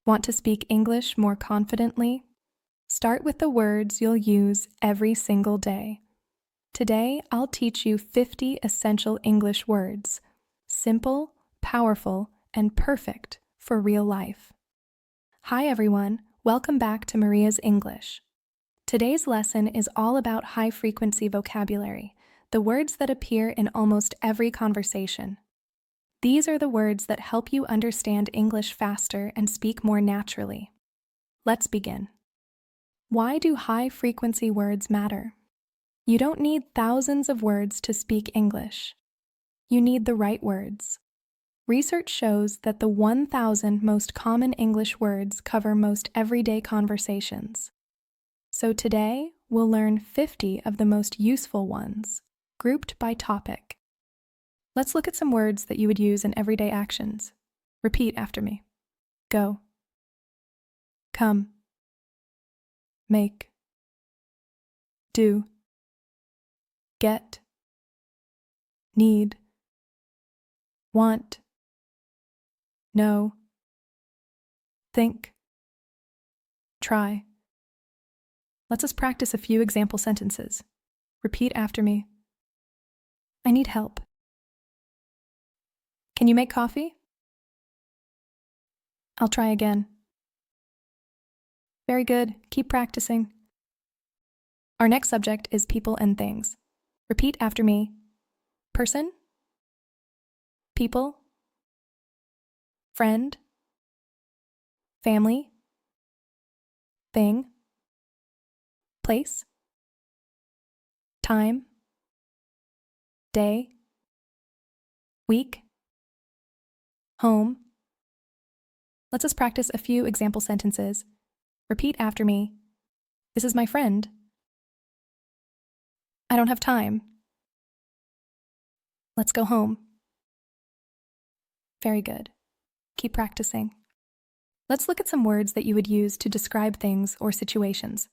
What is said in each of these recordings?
Want to speak English more confidently? Start with the words you'll use every single day. Today, I'll teach you 50 essential English words. Simple, powerful, and perfect for real life. Hi everyone, welcome back to Maria's English. Today's lesson is all about high-frequency vocabulary, the words that appear in almost every conversation. These are the words that help you understand English faster and speak more naturally. Let's begin. Why do high-frequency words matter? You don't need thousands of words to speak English. You need the right words. Research shows that the 1,000 most common English words cover most everyday conversations. So today, we'll learn 50 of the most useful ones, grouped by topic. Let's look at some words that you would use in everyday actions. Repeat after me. Go. Come. Make. Do. Get. Need. Want. Know. Think. Try. Let's just practice a few example sentences. Repeat after me. I need help. Can you make coffee? I'll try again. Very good. Keep practicing. Our next subject is people and things. Repeat after me. Person. People. Friend. Family. Thing. Place. Time. Day. Week. Home. Let's just practice a few example sentences. Repeat after me. This is my friend. I don't have time. Let's go home. Very good. Keep practicing. Let's look at some words that you would use to describe things or situations.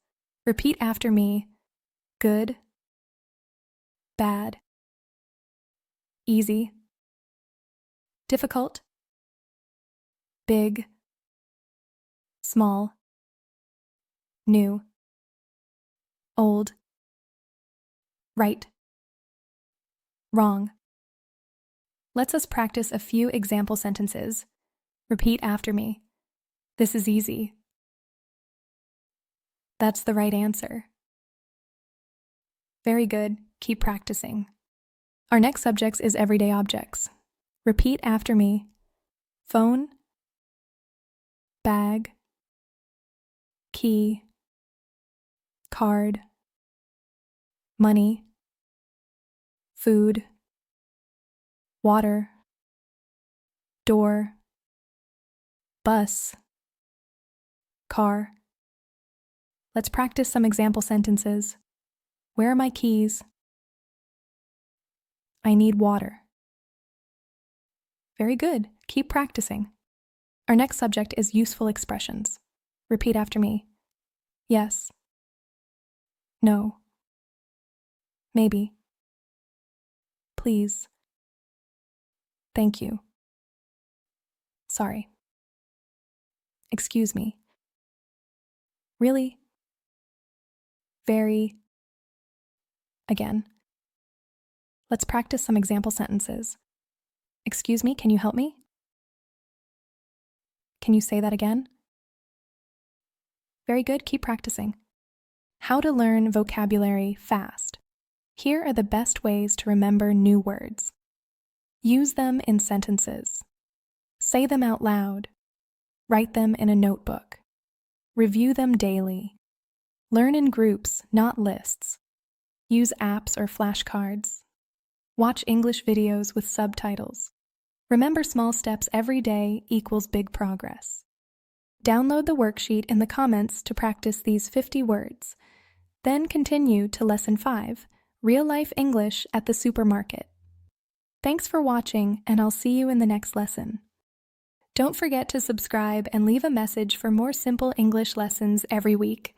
Repeat after me. Good. Bad. Easy. Difficult. Big. Small. New. Old. Right. Wrong. Let's us practice a few example sentences. Repeat after me. This is easy. That's the right answer. Very good. Keep practicing. Our next subject is everyday objects. Repeat after me. Phone. Bag. Key. Card. Money. Food. Water. Door. Bus. Car. Let's practice some example sentences. Where are my keys? I need water. Very good. Keep practicing. Our next subject is useful expressions. Repeat after me. Yes. No. Maybe. Please. Thank you. Sorry. Excuse me. Really? Very. Again. Let's practice some example sentences. Excuse me, can you help me? Can you say that again? Very good, keep practicing. How to learn vocabulary fast. Here are the best ways to remember new words. Use them in sentences. Say them out loud. Write them in a notebook. Review them daily. Learn in groups, not lists. Use apps or flashcards. Watch English videos with subtitles. Remember, small steps every day equals big progress. Download the worksheet in the comments to practice these 50 words. Then continue to Lesson 5, Real Life English at the Supermarket. Thanks for watching, and I'll see you in the next lesson. Don't forget to subscribe and leave a message for more simple English lessons every week.